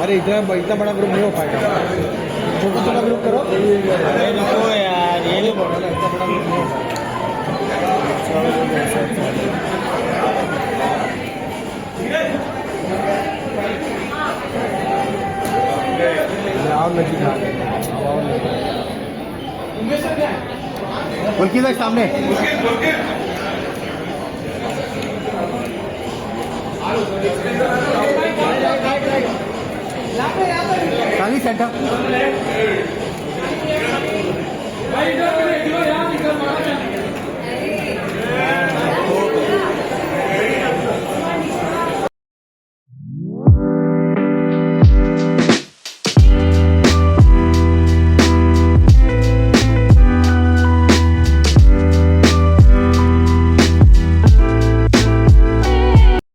अरे इतना बड़ा ग्रुप नहीं हो पाएगा, छोटा छोटा ग्रुप करो। नको यार, ये नहीं बोल इतना बड़ा ग्रुप नहीं हो पाएगा। और लगी खा बुल्की तक सामने खाली सेंटर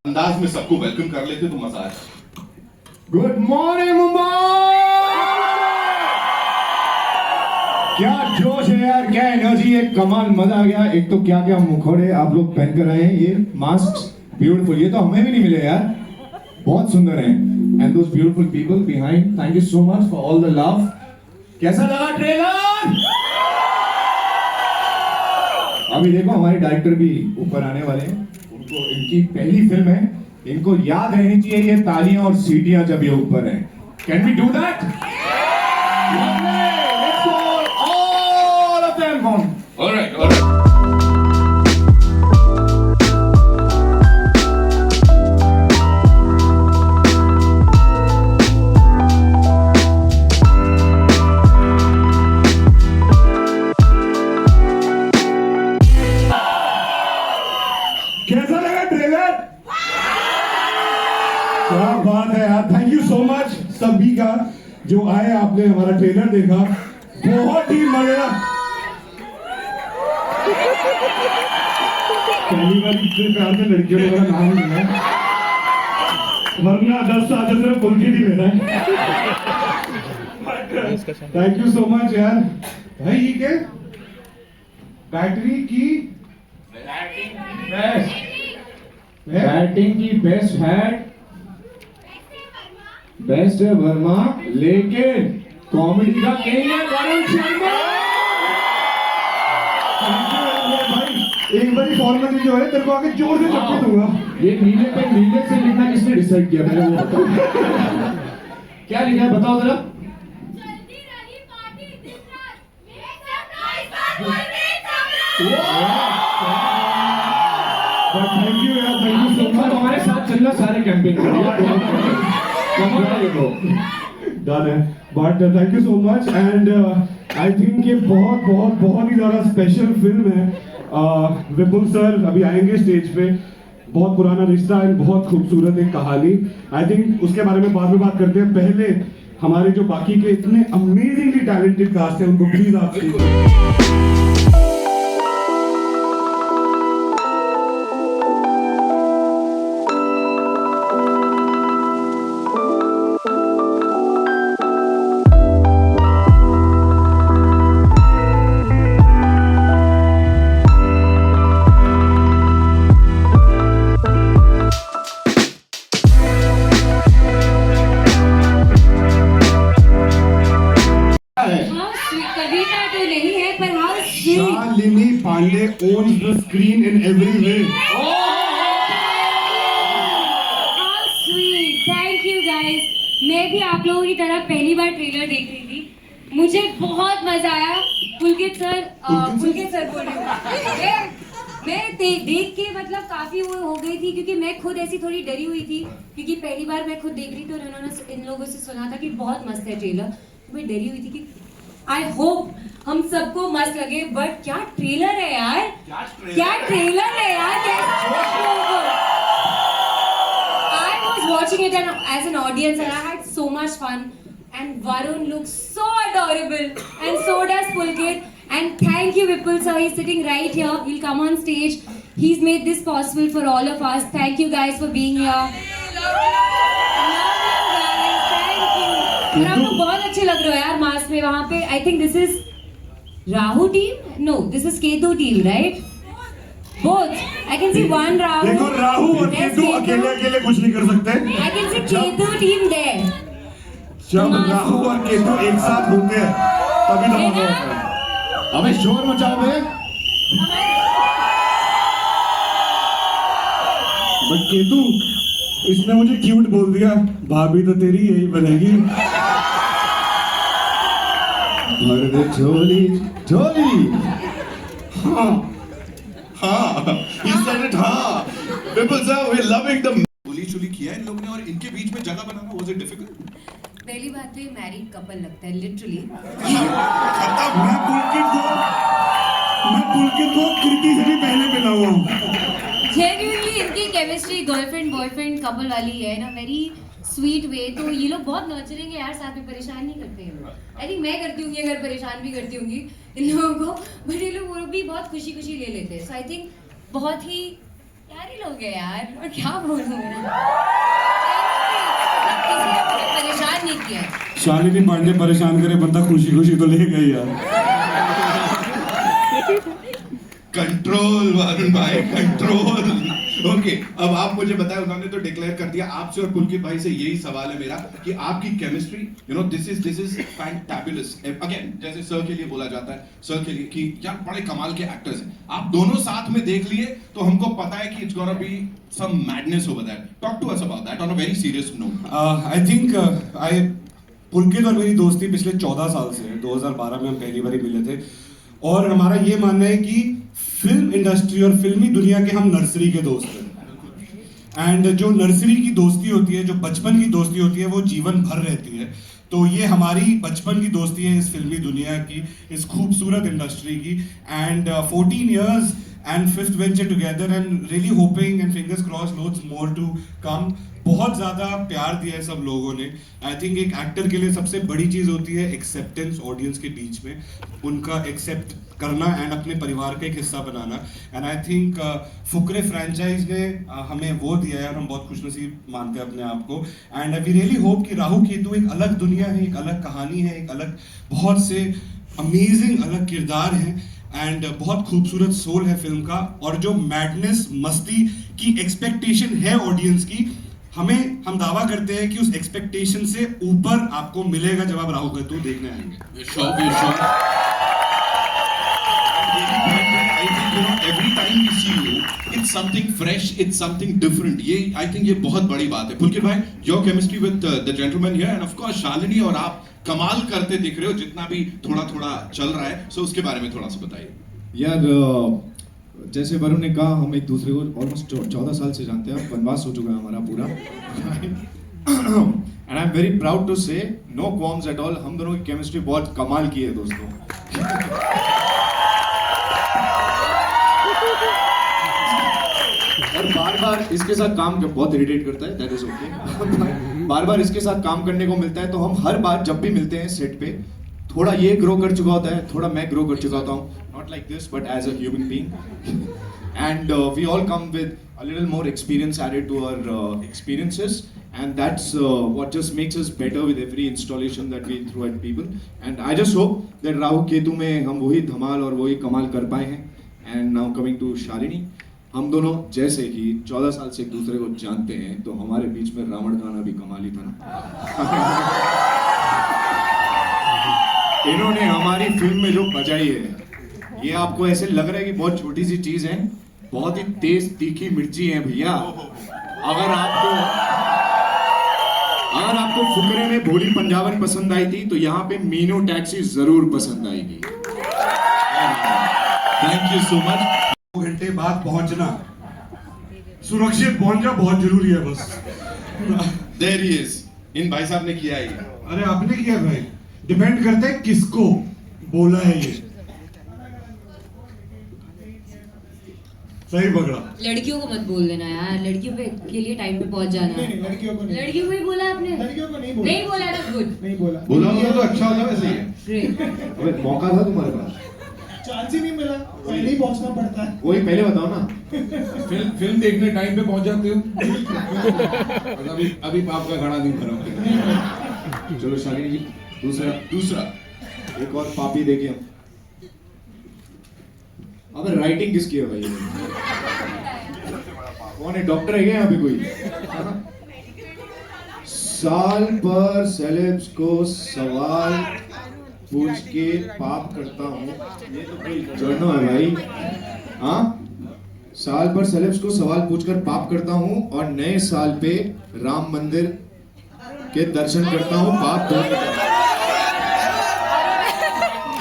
अंदाज में सबको वेलकम कर लेते तो मजा आए। Good morning Mumbai. क्या जोश है यार, क्या एनर्जी है, कमाल, मजा आ गया। एक तो क्या क्या मुखौड़े आप लोग पहन कर आए हैं, ये मास्क ब्यूटीफुल, ये तो हमें भी नहीं मिले यार, बहुत सुंदर हैं। And those beautiful people behind, thank you so much for all the love. कैसा लगा ट्रेलर? अभी देखो हमारे डायरेक्टर भी ऊपर आने वाले हैं, उनको इनकी पहली फिल्म है, इनको याद रहनी चाहिए ये तालियां और सीटियां जब ये ऊपर हैं। Can we do that? Let's go all of them on. Alright alright. कैसा लगा ट्रेलर? क्या बात है यार, थैंक यू सो मच सभी का जो आए, आपने हमारा ट्रेलर देखा, बहुत ही मजेदार। पहली बार इतने प्यार से लड़कियों ने मेरा नाम लिया, वरना 10 साल से सिर्फ पुलकित ही लेना है। थैंक यू सो मच यार। भाई ये क्या बैटरी की बैटिंग की बेस्ट है, बेस्ट है वर्मा, लेकिन कॉमेडी का किंग है वरुण शर्मा। भाई एक बारी फॉर्मल जो है तेरे को आगे जोर से चप्पू दूंगा। ये नीले पे नीले से लिखना किसने डिसाइड किया, मैंने वो बताओ। क्या लिखा है बताओ जरा। थैंक यू यार, थैंक यू सो मच। हमारे साथ चलना सारे कैंपेन डन है, but thank you so much. And I think ये बहुत बहुत बहुत ही ज्यादा स्पेशल फिल्म है। विपुल सर अभी आएंगे स्टेज पे, बहुत पुराना रिश्ता है, बहुत खूबसूरत एक कहानी। आई थिंक उसके बारे में बाद में बात करते हैं। पहले हमारे जो बाकी के इतने अमेजिंगली टैलेंटेड कास्ट हैं उनको प्लीज आप Shalini Pandey owns the screen in every way. How sweet, thank you guys. मैं भी आप लोगों की तरह पहली बार ट्रेलर देख रही थी, मुझे बहुत मजा आया। पुलकित सर बोल रही हूँ मैं देख के मतलब काफी वो हो गई थी, क्योंकि मैं खुद ऐसी थोड़ी डरी हुई थी, क्योंकि पहली बार मैं खुद देख रही थी और उन्होंने इन लोगों से सुना था कि बहुत मस्त है ट्रेलर, तो मैं डरी हुई थी कि आई होप हम सबको मस्त लगे। बट क्या ट्रेलर है यार, क्या ट्रेलर है यार। I was watching it as an audience and I had so much fun. And Varun looks so adorable, and so does Pulkit. And thank you Vipul sir, he's sitting right here. He'll come on stage. He's made this possible for all of us. Thank you guys for being here. और आप लोग बहुत अच्छे लग रहे हो यार mask में वहाँ पे। I think this is Rahu team? No, this is Ketu team, right? Both. I can see one Rahu. देखो राहु और केतु अकेले अकेले कुछ नहीं कर सकते। I can see Ketu team there. जब राहु और केतु एक साथ होते हैं तभी धमाका होता है। अबे शोर मचाओ बे। बट केतु, इसने मुझे क्यूट बोल दिया, भाभी तो तेरी यही बनेगी। भर दे झोली झोली। हाँ हाँ, he said it, हाँ। People sir, we're loving the बोली चुली किया इन लोगों ने, और इनके बीच में जगह बनाना was it difficult? पहली बात तो ये मैरिड कपल लगता है लिटरली। मैं पुलकित को कृति से भी पहले मिला हुआ हूँ। जेन्युइनली इनकी केमिस्ट्री गर्लफ्रेंड बॉयफ्रेंड कपल वाली है ना, वेरी स्वीट वे। तो ये लोग बहुत नर्चरिंग है यार, साथ में परेशान नहीं करते हैं। आई थिंक मैं करती होंगी, अगर परेशान भी करती होंगी इन लोगों को, बट ये लोग वो भी बहुत खुशी खुशी ले लेते हैं। सो आई थिंक बहुत ही प्यारे लोग हैं यार, और क्या बोलूं मैं, किसी ने मुझे परेशान नहीं किया। शालिनी पांडे परेशान करे बंदा खुशी खुशी तो ले गई यार। कंट्रोल वरुण भाई, कंट्रोल। ओके, अब आप मुझे बताएं, उन्होंने तो डिक्लेयर कर दिया। आपसे और पुलकित भाई से यही सवाल है मेरा कि आपकी chemistry, you know, this is fantabulous. Again, जैसे सर के लिए बोला जाता है, सर के लिए कि यार बड़े कमाल के एक्टर्स हैं। आप दोनों साथ में देख लिए तो हमको पता है कि it's gonna be some madness over that. Talk to us about that on a very serious note. I think Pulkit और मेरी दोस्ती पिछले 14 साल से है। 2012 में हम पहली बार मिले थे, और हमारा ये मानना है कि फिल्म इंडस्ट्री और फिल्मी दुनिया के हम नर्सरी के दोस्त हैं। एंड जो नर्सरी की दोस्ती होती है, जो बचपन की दोस्ती होती है, वो जीवन भर रहती है। तो ये हमारी बचपन की दोस्ती है इस फिल्मी दुनिया की, इस खूबसूरत इंडस्ट्री की। And 14 years and fifth venture together, and really hoping and fingers crossed loads more to come। बहुत ज़्यादा प्यार दिया है सब लोगों ने। आई थिंक एक एक्टर के लिए सबसे बड़ी चीज़ होती है एक्सेप्टेंस ऑडियंस के बीच में, उनका एक्सेप्ट करना एंड अपने परिवार का एक हिस्सा बनाना। And I think Fukrey franchise ने हमें वो दिया है, और हम बहुत खुशनसीब मानते हैं अपने आप को। एंड वी रियली होप कि राहु केतु एक अलग दुनिया है, एक अलग कहानी है, एक अलग बहुत से अमेजिंग अलग किरदार हैं, एंड बहुत खूबसूरत सोल है फिल्म का। और जो मैडनेस मस्ती की एक्सपेक्टेशन है ऑडियंस की, हम दावा करते हैं कि उस एक्सपेक्टेशन से ऊपर आपको मिलेगा जब आप राहु केतु देखने आएंगे। Every time we see you, it's something fresh, it's something different. ये I think ये बहुत बड़ी बात है। पुलकित भाई, your chemistry with the gentleman here, and of course Shalini, और आप कमाल करते दिख रहे हो जितना भी थोड़ा थोड़ा चल रहा है। सो उसके बारे में थोड़ा सा बताइए यार। जैसे वरुण ने कहा, हम एक दूसरे को ऑलमोस्ट 14 साल से जानते हैं, वनवास हो चुका है हमारा पूरा। And I am very proud to say, no qualms at all, हम दोनों की केमिस्ट्री बहुत कमाल की है दोस्तों। और बार बार इसके साथ काम बहुत इरिटेट करता है, दैट इज ओके। बार बार इसके साथ काम करने को मिलता है, तो हम हर बार जब भी मिलते हैं सेट पे, थोड़ा ये ग्रो कर चुका होता है, थोड़ा मैं ग्रो कर चुका होता हूँ, not like this but as a human being। and we all come with a little more experience added to our experiences, and that's what just makes us better with every installation that we throw at people। and I just hope that Rahu Ketu में हम वही धमाल और वही कमाल कर पाए हैं। and now coming to Shalini, हम दोनों जैसे कि 14 साल से एक दूसरे को जानते हैं, तो हमारे बीच में रावण गाना भी कमाल ही था ना। इन्होंने हमारी फिल्म में जो बजाई है, ये आपको ऐसे लग रहा है कि बहुत छोटी सी चीज है, बहुत ही तेज तीखी मिर्ची है भैया। अगर आपको फुकरे में भोली पंजाबन पसंद आई थी, तो यहाँ पे मीनू टैक्सी जरूर पसंद आएगी। Thank you so much. 2 घंटे बाद पहुंचना, सुरक्षित पहुंचना बहुत जरूरी है बस। There he is। इन भाई साहब ने किया है। अरे आपने किया भाई, डिपेंड करता है किसको बोला है ये। सही पकड़ा। लड़कियों को मत बोल देना यार, लड़कियों के लिए टाइम पे पहुंच जाना। नहीं, लड़कियों को नहीं। लड़कियों को ही बोला आपने? लड़कियों को नहीं बोला। नहीं बोला ना, गुड। नहीं बोला। बोला तो अच्छा होता वैसे ही। ग्रेट। अबे मौका था तुम्हारे पास, चांस ही नहीं मिला, पहले ही पहुंचना पड़ता है। वही पहले बताओ ना। फिल्म देखने टाइम पे पहुंच जाते हो। अभी पाप का घड़ा नहीं भरा। चलो शालिनी जी, दूसरा एक और पापी देखिए हम। अबे राइटिंग किसकी है भाई? कौन है, डॉक्टर है क्या यहाँ पे कोई? साल पर सेलेब्स को सवाल पूछ के पाप करता हूँ। ये तो कोई जर्नो है भाई। हाँ, साल पर सेलेब्स को सवाल पूछकर पाप करता हूँ और नए साल पे राम मंदिर के दर्शन करता हूँ, पाप धोने का।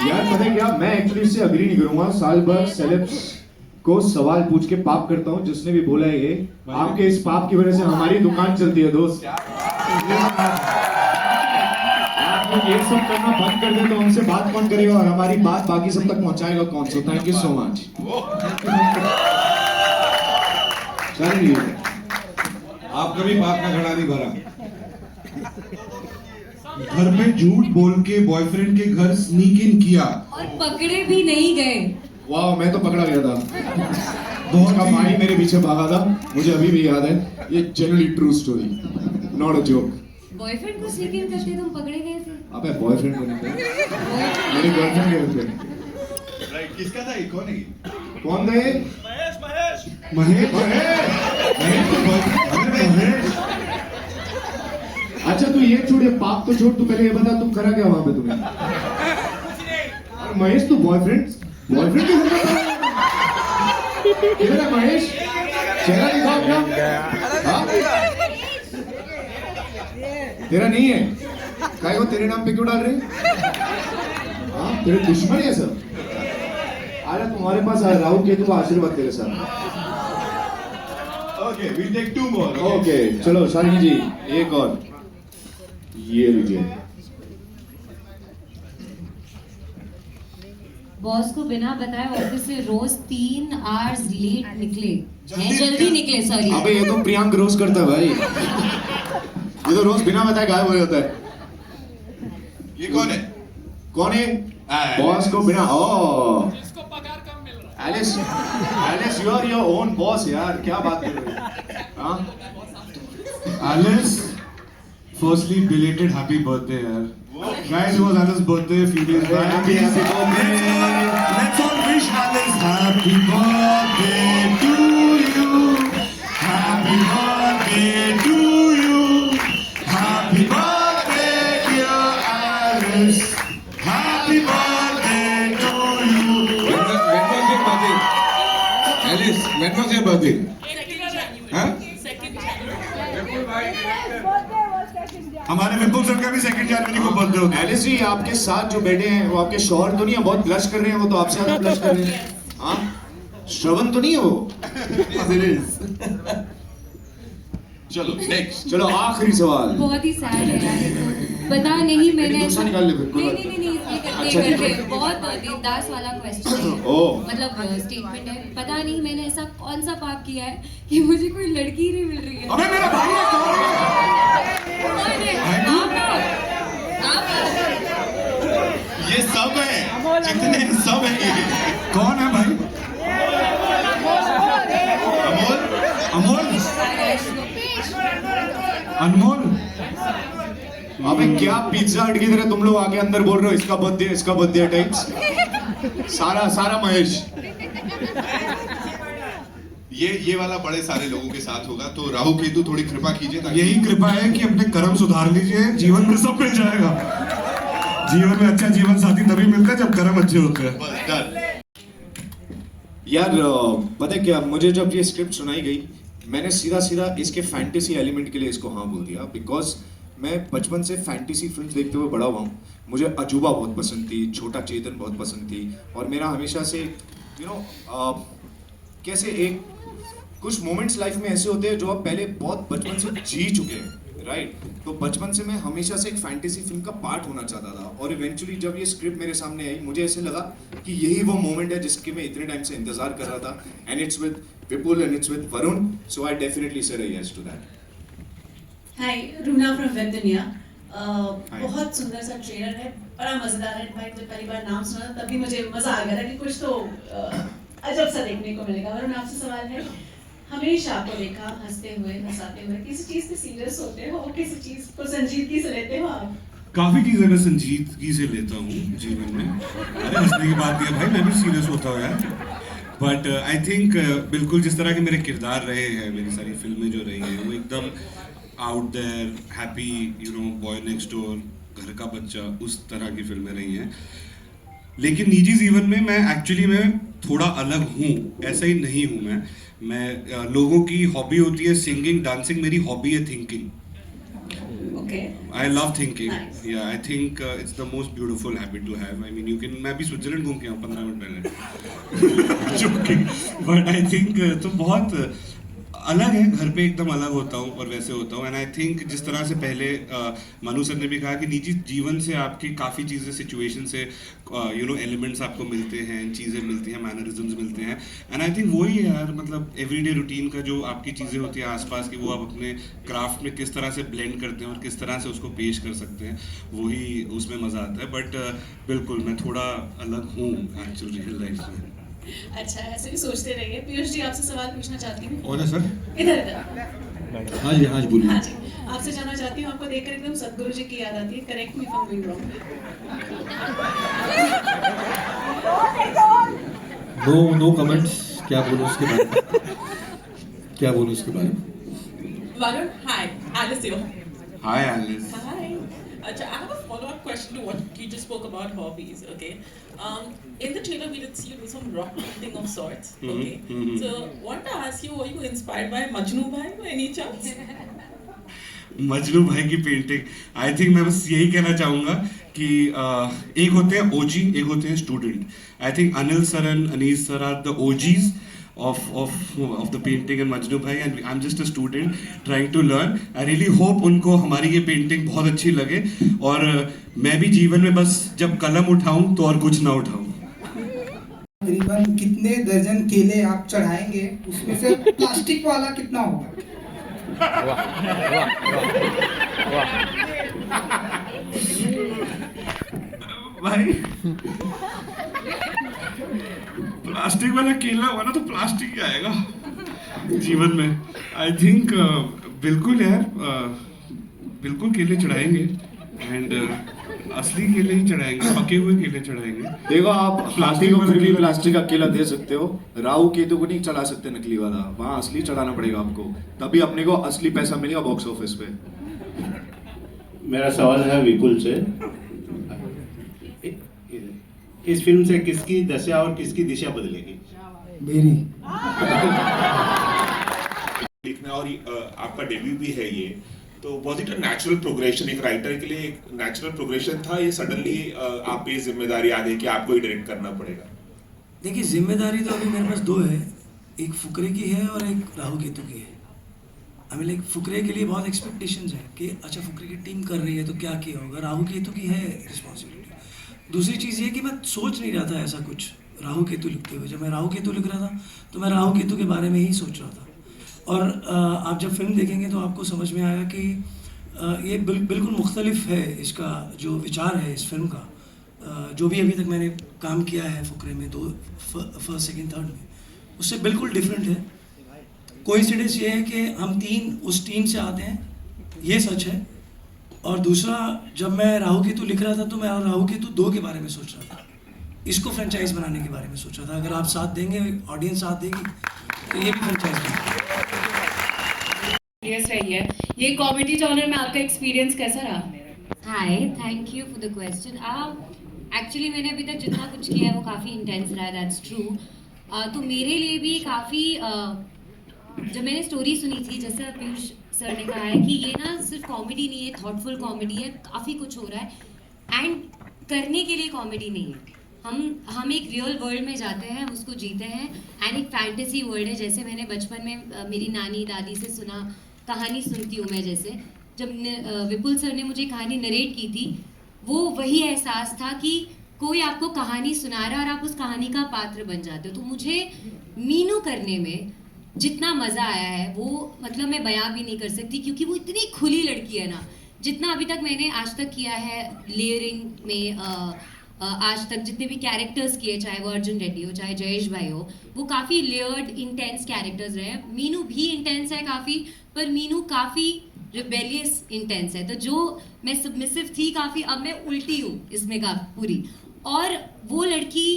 यार पता है क्या, मैं एक्चुअली इससे अग्री नहीं करूंगा। साल भर सेलेब्स को सवाल पूछ के पाप करता हूं, जिसने भी बोला है ये, आपके इस पाप की वजह से हमारी दुकान चलती है दोस्त। आप लोग ये सब करना बंद कर दे तो हमसे बात कौन करेगा और हमारी बात बाकी सब तक पहुंचाएगा कौन? So thank you so much. चलिए, आप कभी पाप का घड़ा नहीं भरा। घर पे झूठ बोल के बॉयफ्रेंड के घर स्नीक इन किया और पकड़े भी नहीं गए। वाह, मैं तो पकड़ा गया था। बहुत का ही- भाई मेरे पीछे भागा था, मुझे अभी भी याद है। ये generally true story, not a joke. Boyfriend को स्नीक इन करते तुम पकड़े गए थे? अबे बॉयफ्रेंड को नहीं था, मेरी गर्लफ्रेंड के थे। राइट, किसका था ये? कौन है ये? कौन थे? महेश। महेश तो अरे महेश, अच्छा तू ये छोड़, ये पाप तो छोड़, तू पहले ये बता तू करा क्या वहां पे तुमने? और महेश तू बॉयफ्रेंड क्यों होता है? किधर है महेश? चेहरा दिखाओ क्या? हाँ? तेरा नहीं है? काय को तेरे नाम पे क्यों डाल रहे हैं? हाँ, तेरे दुश्मन है सब। अरे तुम्हारे पास राहु केतु का आशीर्वाद तेरे साथ। Okay, we take 2 more. Okay, चलो शालिनी जी एक और ये लीजिए। बॉस को बिना बताए ऑफिस से रोज 3 आवर्स लेट निकले हैं, जल्दी निकले सॉरी। अबे ये तो प्रियांक रोज करता है भाई। ये तो रोज बिना बताए गायब हो जाता है। ये कौन है? कौन है? बॉस को बिना Alice, Alice you are your own boss यार, क्या बात कर रहे हो? हाँ? Alice, firstly, belated happy birthday, yaar. Guys, it was Alice's birthday a few days back. Happy birthday. Let's all wish Alice happy birthday to you. Happy birthday to you. Happy birthday, dear Alice. Happy birthday to you. When was your birthday? Alice, when was your birthday? Huh? हमारे विपुल sir का भी 2 जनवरी को birthday होता है। Alice जी आपके साथ जो बैठे हैं वो आपके शौहर तो नहीं है? बहुत ब्लश कर रहे हैं वो तो, आपसे ज्यादा ब्लश कर रहे हैं। हाँ, श्रवण तो नहीं है वो? चलो नेक्स्ट। चलो आखिरी सवाल। बहुत ही सैड है यार ये तो। पता नहीं मैंने दूसरा निकाल ले फिर, कोई नहीं बात नहीं नहीं ये अच्छा, करके ठीक है। बहुत देवदास वाला क्वेश्चन है। ओह। मतलब स्टेटमेंट है, पता नहीं मैंने ऐसा कौन सा पाप किया है कि मुझे कोई लड़की ही नहीं मिल रही है। अबे मेरा भाई है कौन? कौन है? आप ये सब है, जितने सब है ये। कौन है भाई? अमोल। अमोल? अनमोल? अबे क्या पिज्जा हट की तरह तुम लोग आके अंदर बोल रहे हो इसका बर्थडे टाइप्स। सारा महेश। ये वाला बड़े सारे लोगों के साथ होगा, तो राहु केतु थोड़ी कृपा कीजिए ताकि यही कृपा है कि अपने कर्म सुधार लीजिए, जीवन में सब मिल जाएगा। जीवन में अच्छा जीवन साथी तभी मिलता है जब कर्म अच्छे होते हैं। बस डन। यार पता है क्या, मुझे जब ये स्क्रिप्ट सुनाई गई मैंने सीधा इसके फैंटेसी एलिमेंट के लिए इसको हाँ बोल दिया, बिकॉज मैं बचपन से फैंटेसी फिल्म देखते हुए बड़ा हुआ हूँ। मुझे अजूबा बहुत पसंद थी, छोटा चेतन बहुत पसंद थी, और मेरा हमेशा से कैसे एक कुछ मोमेंट्स लाइफ में ऐसे होते हैं जो आप पहले बहुत बचपन से जी चुके हैं, राइट? तो बचपन से मैं हमेशा से एक फैंटेसी फिल्म का पार्ट होना चाहता था, और इवेंचुअली जब ये स्क्रिप्ट मेरे सामने आई मुझे ऐसे लगा कि यही वो मोमेंट है जिसके मैं इतने टाइम से इंतजार कर रहा था, and it's with Vipul and it's with Varun, so I definitely said a yes to that. Hi, Runa from Webdunia. बहुत सुंदर सा ट्रेलर है, बड़ा मजेदार है। भाई जब पहली बार नाम सुना तभी मुझे मजा आ गया था कि कुछ तो अजब सा देखने को मिलेगा। वरुण आपसे सवाल है, हमेशा आपको देखा हंसते हुए हंसाते हुए, किसी चीज पे सीरियस होते हो, किसी चीज को संजीदगी से लेते हो आप? काफी चीजें मैं संजीदगी से लेता हूँ जीवन में। अरे हंसने की बात है भाई, मैं भी सीरियस होता हूँ यार। बट आई थिंक बिल्कुल जिस तरह के मेरे किरदार रहे हैं, मेरी सारी फिल्में जो रही हैं वो एकदम out there, happy, you know, boy next door, घर का बच्चा, उस तरह की फिल्में रही हैं। लेकिन निजी जीवन में मैं थोड़ा अलग हूँ, ऐसा ही नहीं हूँ मैं लोगों की हॉबी होती है सिंगिंग, डांसिंग, मेरी हॉबी है thinking. Okay. I love thinking. Nice. Yeah, I think it's the most beautiful habit to have. I mean, मैं भी स्विट्जरलैंड घूम के आया 15 मिनट पहले। Joking. But I think तो बहुत अलग है, घर पे एकदम अलग होता हूँ और वैसे होता हूँ। एंड आई थिंक जिस तरह से पहले मनु सर ने भी कहा कि निजी जीवन से आपकी काफ़ी चीज़ें, सिचुएशन से यू नो एलिमेंट्स आपको मिलते हैं, चीज़ें मिलती हैं, मैनरिज्म्स मिलते हैं। एंड आई थिंक वही है यार, मतलब एवरीडे रूटीन का जो आपकी चीज़ें होती हैं आसपास की, वो आप अपने क्राफ्ट में किस तरह से ब्लेंड करते हैं और किस तरह से उसको पेश कर सकते हैं, वही उसमें मज़ा आता है। बट बिल्कुल मैं थोड़ा अलग हूँ एक्चुअली रियल लाइफ में। अच्छा, ऐसे भी सोचते रहिए। पीयूष जी, आपसे सवाल पूछना चाहती हूँ। और सर इधर हाँ जी बोलिए। हाँ जी, आपसे जानना चाहती हूँ, आपको देखकर एकदम सदगुरु जी की याद आती है। Correct me if I am wrong. No comments. क्या बोलूं उसके बारे में? Varun, hi, Alice here. Hi Alice. Hi. Acha, I have a follow-up question to what you just spoke about hobbies. Okay. In the trailer, we did see you do some rock painting of sorts. Okay. So, want to ask you, were you inspired by Majnu Bhai by any chance? Majnu भाई की painting, I think मैं बस यही कहना चाहूँगा कि एक होते हैं ओजी, एक होते हैं student. I think Anil sir and Anees sir are the OGs of the painting and Majnu bhai, and I'm just a student trying to learn. I really hope उनको हमारी ये पेंटिंग बहुत अच्छी लगे और मैं भी जीवन में बस जब कलम उठाऊं तो और कुछ ना उठाऊं। तकरीबन कितने दर्जन केले आप चढ़ाएंगे, उसमें से प्लास्टिक वाला कितना होगा? भाई प्लास्टिक वाला केला हुआ ना तो प्लास्टिक ही आएगा जीवन में। आई थिंक बिल्कुल यार, बिल्कुल केले चढ़ाएंगे एंड असली केले ही चढ़ाएंगे, पके हुए केले चढ़ाएंगे। देखो, आप प्लास्टिक को फिर भी प्लास्टिक का केला दे सकते हो, राहु केतु को नहीं चढ़ा सकते नकली वाला, वहाँ असली चढ़ाना पड़ेगा आपको, तभी अपने को असली पैसा मिलेगा बॉक्स ऑफिस पे। मेरा सवाल है विपुल से, इस फिल्म से किसकी दशा और किसकी दिशा बदलेगी? मेरी। लिखना और आपका डेब्यू भी है ये, तो was it a natural progression? एक राइटर के लिए एक नेचुरल प्रोग्रेशन था, ये सडनली आप पे जिम्मेदारी आ गई कि आपको ही डायरेक्ट करना पड़ेगा? देखिए, जिम्मेदारी तो अभी मेरे पास दो है, एक फुकरे की है और एक राहु केतु की है। हमें लाइक फुकरे के लिए बहुत एक्सपेक्टेशंस है कि अच्छा फुकरे की टीम कर रही है तो क्या किया होगा, राहु केतु की है रिस्पॉन्सिबिलिटी। दूसरी चीज़ ये कि मैं सोच नहीं रहा था ऐसा कुछ राहु केतु लिखते हुए। जब मैं राहु केतु लिख रहा था तो मैं राहु केतु के बारे में ही सोच रहा था। और आप जब फिल्म देखेंगे तो आपको समझ में आएगा कि ये बिल्कुल मुख्तलिफ है, इसका जो विचार है इस फिल्म का, जो भी अभी तक मैंने काम किया है फुकरे में, फर्स्ट सेकंड थर्ड में, उससे बिल्कुल डिफरेंट है। कोइंसिडेंस ये है कि हम तीन उस टीम से आते हैं, ये सच है। और दूसरा, जब मैं राहु केतु लिख रहा था तो मैं राहु केतु 2 के बारे में सोच रहा था, इसको फ्रेंचाइज बनाने के बारे में सोच रहा था। अगर आप साथ देंगे, ऑडियंस साथ देगी, तो ये भी फ्रेंचाइज बनेगा। रही है ये कॉमेडी जॉनर में आपका एक्सपीरियंस कैसा रहा? Hi, thank you for the question. Actually मैंने अभी तक जितना कुछ किया है वो काफ़ी इंटेंस रहा है, दैट्स ट्रू। तो मेरे लिए भी काफ़ी जब मैंने स्टोरी सुनी थी, जैसे पीयूष सर ने कहा है कि ये ना सिर्फ कॉमेडी नहीं है, थॉटफुल कॉमेडी है, काफ़ी कुछ हो रहा है एंड करने के लिए कॉमेडी नहीं है। हम एक रियल वर्ल्ड में जाते हैं, उसको जीते हैं एंड एक फैंटेसी वर्ल्ड है। जैसे मैंने बचपन में मेरी नानी दादी से सुना, कहानी सुनती हूँ मैं, जैसे जब विपुल सर ने मुझे कहानी नरेट की थी, वो वही एहसास था कि कोई आपको कहानी सुना रहा है और आप उस कहानी का पात्र बन जाते हो। तो मुझे मीनू करने में जितना मज़ा आया है वो मतलब मैं बयां भी नहीं कर सकती, क्योंकि वो इतनी खुली लड़की है ना। जितना अभी तक मैंने आज तक किया है लेयरिंग में, आज तक जितने भी कैरेक्टर्स किए, चाहे वो अर्जुन रेड्डी हो, चाहे जयेश भाई हो, वो काफ़ी लेयर्ड इंटेंस कैरेक्टर्स रहे हैं। मीनू भी इंटेंस है काफ़ी, पर मीनू काफ़ी रिबेलियस इंटेंस है। तो जो मैं सबमिसिव थी काफ़ी, अब मैं उल्टी हूँ इसमें का पूरी। और वो लड़की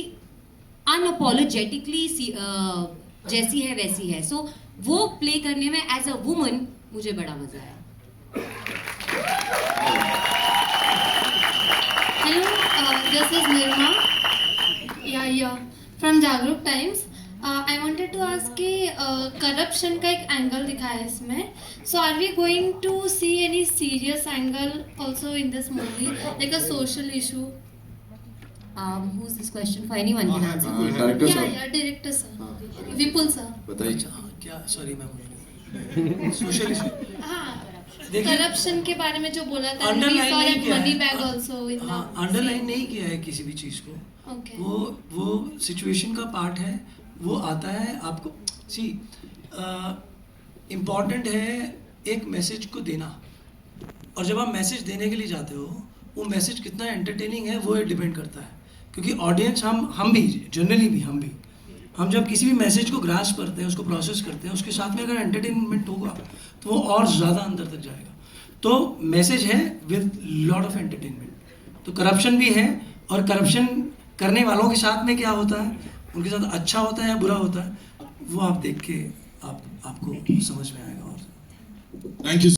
अनअपोलोजेटिकली जैसी है वैसी है। सो वो प्ले करने में एज अ वुमन मुझे बड़ा मज़ा आया। Hello, this is Nirma. Yeah, from Jagruk Times. I wanted to ask कि corruption का एक angle दिखाया है इसमें. So are we going to see any serious angle also in this movie, like a social issue? Who's this question for? Anyone can answer. Director साहब Yeah, director sir. Vipul sir. बताइए. क्या sorry मैं बोल social issue हाँ. देखिए corruption के बारे में जो बोला था, अंडरलाइन नहीं किया मनी है। बैग आल्सो इन हाँ अंडरलाइन नहीं किया है किसी भी चीज़ को। ओके. वो सिचुएशन का पार्ट है, वो आता है आपको। सी इम्पॉर्टेंट है एक मैसेज को देना, और जब आप मैसेज देने के लिए जाते हो वो मैसेज कितना एंटरटेनिंग है वो डिपेंड करता है, क्योंकि ऑडियंस हम भी जनरली भी हम जब किसी भी मैसेज को ग्रास्प करते हैं, उसको प्रोसेस करते हैं, उसके साथ में अगर एंटरटेनमेंट होगा तो वो और ज़्यादा अंदर तक जाएगा। तो मैसेज है विद लॉट ऑफ एंटरटेनमेंट। तो करप्शन भी है, और करप्शन करने वालों के साथ में क्या होता है, उनके साथ अच्छा होता है या बुरा होता है, वो आप देख के आपको समझ में आएगा। और थैंक यू।